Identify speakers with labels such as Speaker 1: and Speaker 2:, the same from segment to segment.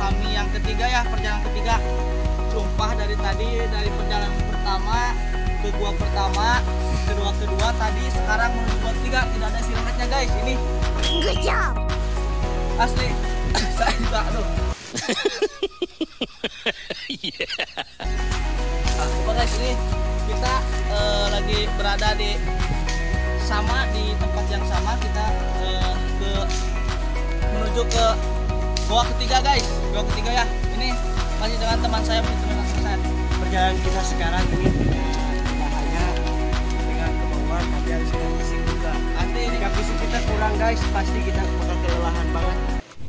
Speaker 1: kami yang ketiga ya, perjalanan ketiga. Sumpah dari tadi, dari perjalanan pertama ke gua pertama, kedua tadi, sekarang menuju gua ketiga, tidak ada istirahatnya guys. Ini
Speaker 2: Good job.
Speaker 1: asli. Saya juga aduh. Coba guys, ini kita lagi berada di tempat yang sama. Kita menuju ke goa ketiga guys, goa ketiga ya. Ini masih dengan teman saya,
Speaker 3: Perjalanan kita sekarang ini tidak hanya dengan kemauan, tapi harus dengan fisik juga.
Speaker 1: Nanti
Speaker 3: Jika fisik kita kurang guys, pasti kita bakal kelelahan banget.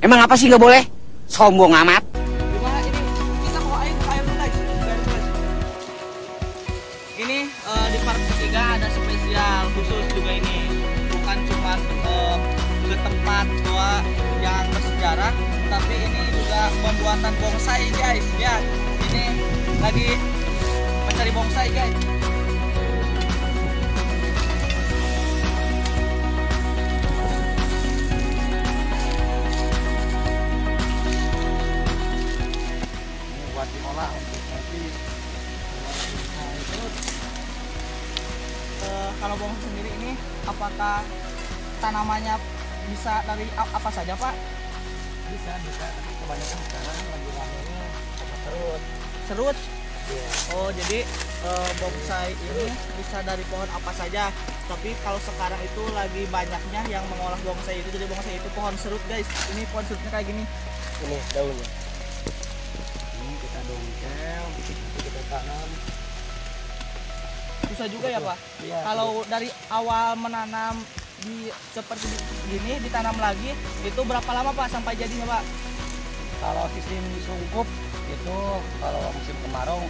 Speaker 2: Emang apa sih nggak boleh? Sombong amat.
Speaker 1: gimana ini? Kita mau air dulu guys. Air dulu, guys. Ini di part ketiga ada spesial khusus juga ini. Bukan cuma ke tempat goa yang bersejarah, tapi ini juga pembuatan bonsai guys. Ya, ini lagi mencari bonsai guys.
Speaker 3: Ini buat diolah untuk nanti.
Speaker 1: Kalau bonsai sendiri ini, apakah tanamannya bisa dari apa saja Pak?
Speaker 3: Bisa, tapi kebanyakan sekarang lagi ramenya sama serut.
Speaker 1: Serut?
Speaker 3: Iya.
Speaker 1: Oh, jadi bonsai ini bisa dari pohon apa saja. Tapi kalau sekarang itu lagi banyaknya yang mengolah bonsai itu, jadi bonsai itu pohon serut guys. Ini pohon serutnya kayak gini.
Speaker 3: Ini daunnya. Ini kita dongkel, kita tanam.
Speaker 1: Susah juga ya Pak?
Speaker 3: Iya.
Speaker 1: Kalau dari awal menanam seperti gini ditanam lagi, itu berapa lama Pak sampai jadinya Pak?
Speaker 3: Kalau sistem sungkup itu kalau musim kemarau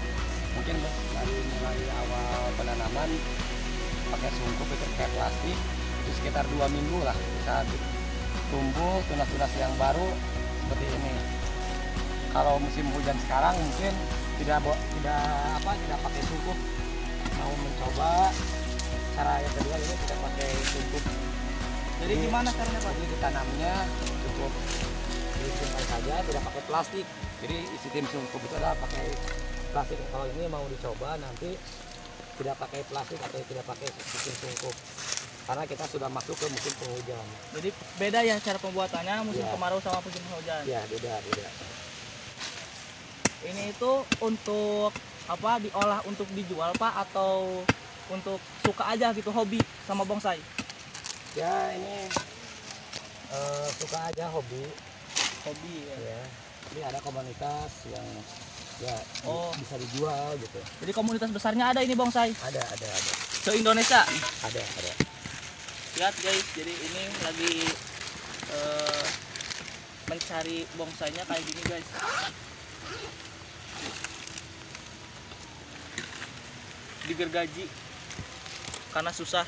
Speaker 3: mungkin dari mulai awal penanaman pakai sungkup itu pakai plastik itu sekitar 2 minggu lah bisa tumbuh tunas-tunas yang baru seperti ini. Kalau musim hujan sekarang mungkin tidak pakai sungkup, mau mencoba cara yang kedua ini tidak pakai sungkup.
Speaker 1: Jadi gimana caranya Pak?
Speaker 3: Jadi ditanamnya cukup disimpan saja, tidak pakai plastik. Jadi sistem sungkup itu adalah pakai plastik. Kalau ini mau dicoba nanti tidak pakai plastik atau tidak pakai sistem sungkup, karena kita sudah masuk ke musim penghujan.
Speaker 1: Jadi beda ya cara pembuatannya musim
Speaker 3: Ya.
Speaker 1: kemarau sama musim hujan.
Speaker 3: Ya beda.
Speaker 1: Ini itu untuk apa, diolah untuk dijual Pak, atau untuk suka aja gitu, hobi sama bonsai?
Speaker 3: Ya ini suka aja hobi.
Speaker 1: Hobi ya.
Speaker 3: Ya. Ini ada komunitas yang ya
Speaker 1: Oh.
Speaker 3: bisa dijual gitu.
Speaker 1: Jadi komunitas besarnya ada ini bonsai
Speaker 3: Ada.
Speaker 1: se-Indonesia.
Speaker 3: Ada.
Speaker 1: Lihat guys, jadi ini lagi mencari bonsainya kayak gini guys. Digergaji karena susah.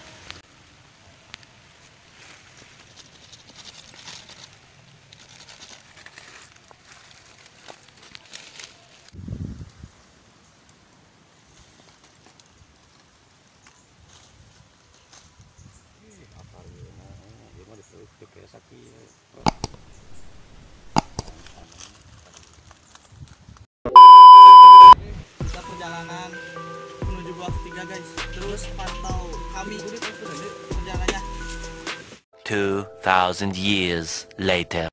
Speaker 1: Kita perjalanan menuju gua ketiga guys. Terus pantau kami perjalanannya.
Speaker 4: 2,000 years later.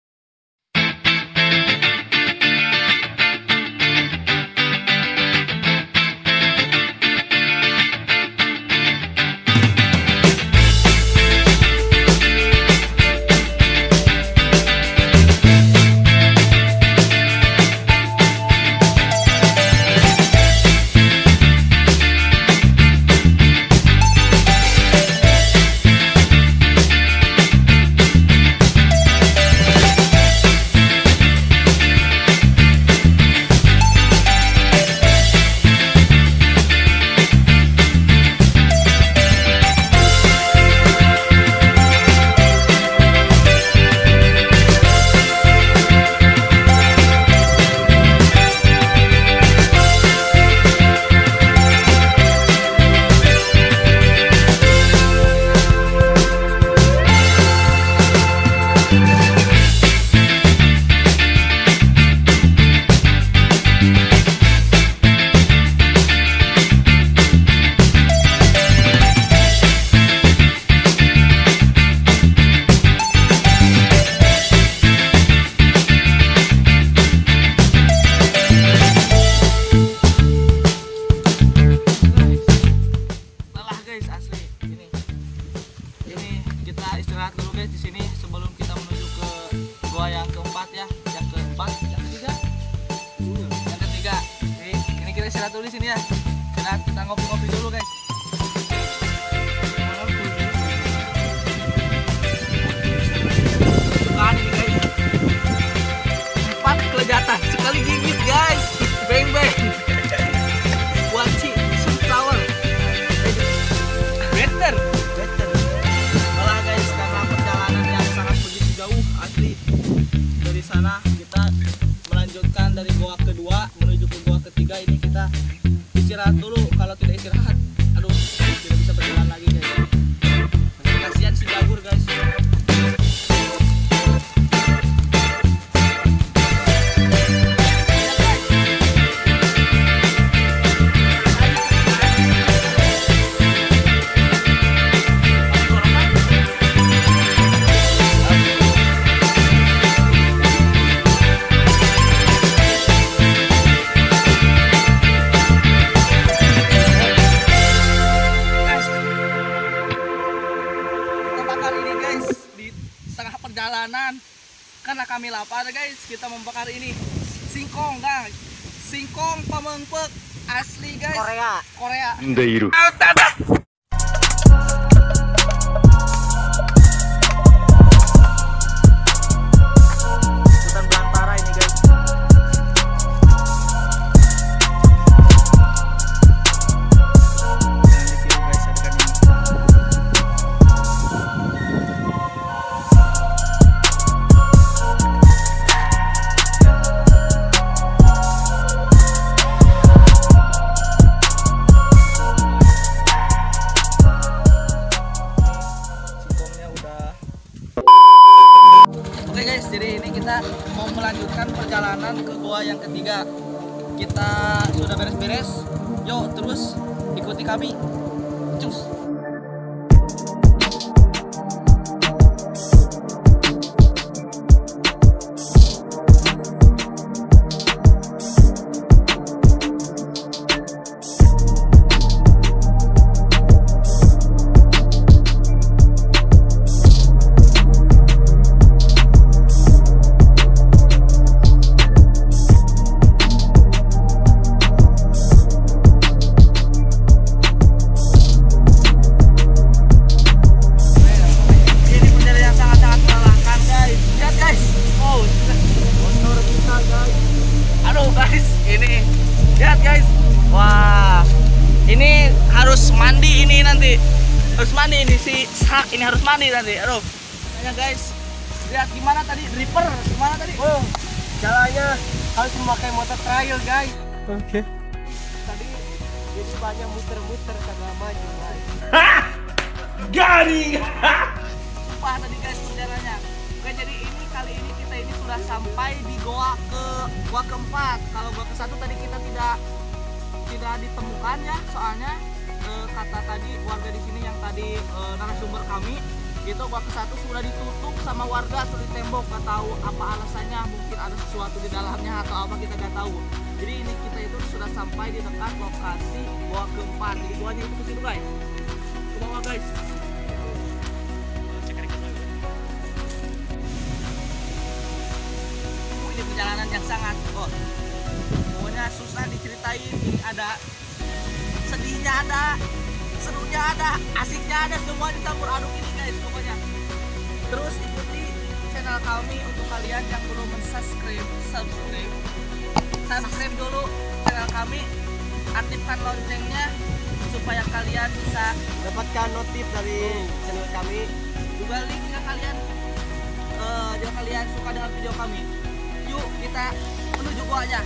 Speaker 1: istirahat dulu di sini ya. Kita ngopi-ngopi dulu guys. Kan ini guys. 4 kelejatan sekali gigit guys. Bang bang. Waci sunflower. Better. Malah guys, karena perjalanan yang sangat begitu jauh asli. Dari sana kita melanjutkan dari goa kedua menuju ke goa ketiga. Ini kita istirahat dulu. Kalau tidak istirahat, aduh, tidak bisa berjalan lagi guys. Kasihan si Jagur guys. Perjalanan karena kami lapar guys, kita membakar ini singkong guys, singkong pamengpek asli guys, Korea. Hutan belantara ini guys. Jangan ditiru guys adegan ini. Jadi ini kita mau melanjutkan perjalanan ke goa yang ketiga. Kita sudah beres-beres. Yuk terus ikuti kami. Cus. Harus mandi ini si Sak, ini harus mandi nanti. Aduh. Makanya guys, lihat gimana tadi Reaper, gimana tadi?
Speaker 3: Oh, jalannya harus memakai motor trail guys.
Speaker 1: Oke.
Speaker 3: Tadi jadi banyak muter-muter kagak maju guys.
Speaker 1: Garing. Wah tadi guys perjalanannya. Oke, jadi ini kali ini kita ini sudah sampai di goa keempat. Kalau goa ke-1 tadi kita tidak ditemukan ya, soalnya kata tadi warga di sini yang tadi narasumber kami itu gua ke-1 sudah ditutup sama warga, sudah ditembok, nggak tahu apa alasannya, mungkin ada sesuatu di dalamnya atau apa kita nggak tahu. Jadi ini kita itu sudah sampai di dekat lokasi goa keempat. Jadi goanya itu ke situ guys, ke bawah guys. Ini perjalanan yang sangat pokoknya susah diceritain. Ini ada sedihnya, ada serunya, ada asiknya, ada semuanya campur aduk ini guys pokoknya. Terus ikuti channel kami. Untuk kalian yang belum subscribe dulu channel kami, aktifkan loncengnya supaya kalian bisa
Speaker 3: Dapatkan notif dari channel kami.
Speaker 1: juga link jika kalian suka dengan video kami. Yuk kita menuju gua aja.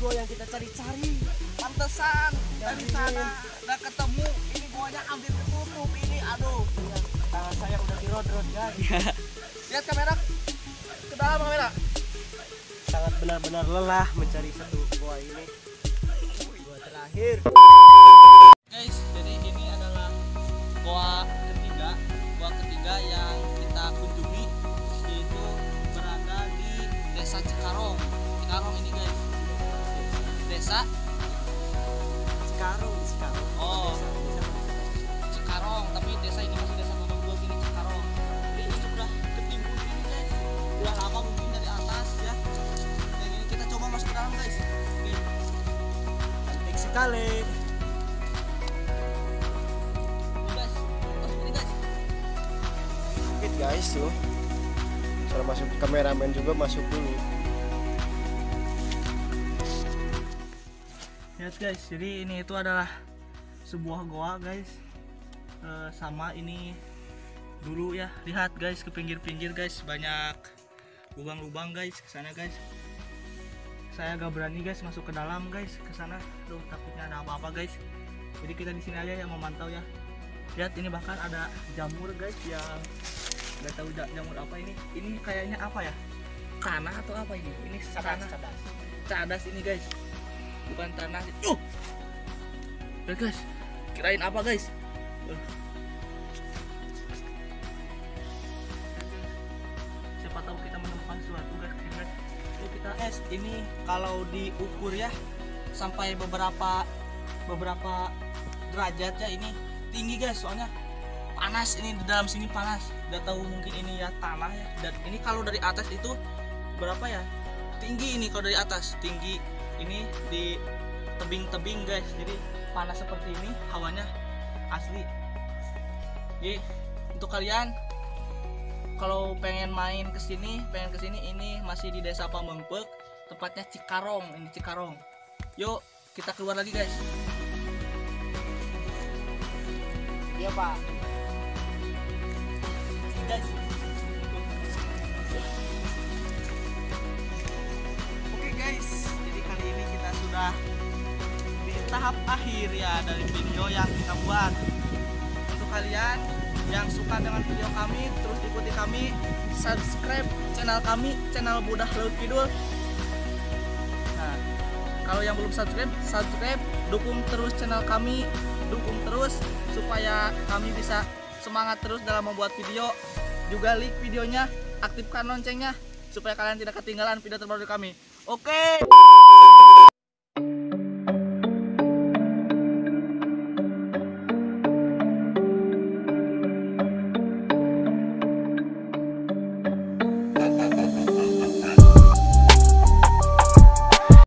Speaker 3: gua yang kita cari-cari.
Speaker 1: Pantesan dari sana udah ketemu. Ini goanya hampir ketutup ini. Aduh.
Speaker 3: Tangan saya udah dirod-rod guys.
Speaker 1: Lihat kamera. Ke dalam kamera.
Speaker 3: Sangat benar-benar lelah mencari satu gua ini. Gua terakhir.
Speaker 1: Guys, jadi ini adalah goa ketiga yang kita kunjungi, yaitu berada di Desa Cikarong. Cikarong ini guys, Desa
Speaker 3: Cikarong.
Speaker 1: Oh Cikarong, tapi desa ini masih desa Todong Dua ini Cikarong. Jadi ini sudah ketimbun ini guys, udah lama mungkin dari atas ya. Dan ini kita coba masuk ke dalam guys. Oke.
Speaker 3: Cantik sekali. Guys tuh cara masuk, kameramen juga masuk dulu.
Speaker 1: Lihat guys, jadi ini itu adalah sebuah goa guys. Sama ini dulu ya, lihat guys ke pinggir-pinggir guys, banyak lubang-lubang guys ke sana guys. Saya gak berani guys masuk ke dalam guys, ke sana. Duh, takutnya ada apa-apa guys. Jadi kita di sini aja yang memantau ya. Lihat ini bahkan ada jamur guys yang nggak tahu jamur apa ini. Ini kayaknya apa ya? Tanah atau apa ini? Ini tanah. Cadas ini guys. Bukan tanah. Lihat guys. Kirain apa guys? Siapa tahu kita menemukan sesuatu guys. Kita ini kalau diukur ya sampai beberapa derajat ya, ini tinggi guys, soalnya panas ini di dalam sini panas. Udah tahu mungkin ini ya tanah ya. Dan ini kalau dari atas itu berapa ya? Tinggi ini kalau dari atas, tinggi ini di tebing-tebing guys. Jadi panas seperti ini, hawanya asli. Jadi untuk kalian kalau pengen main ke sini, ini masih di Desa Pamengpeuk, tepatnya Cikarong, ini Cikarong. Yuk, kita keluar lagi guys.
Speaker 3: Iya Pak.
Speaker 1: Guys. Oke guys, jadi kali ini kita sudah di tahap akhir ya dari video yang kita buat. Untuk kalian yang suka dengan video kami, terus ikuti kami, subscribe channel kami, channel Budah Laut Kidul. Nah, kalau yang belum subscribe, dukung terus channel kami, dukung terus supaya kami bisa semangat terus dalam membuat video. Juga like videonya, aktifkan loncengnya supaya kalian tidak ketinggalan video terbaru dari kami. Oke.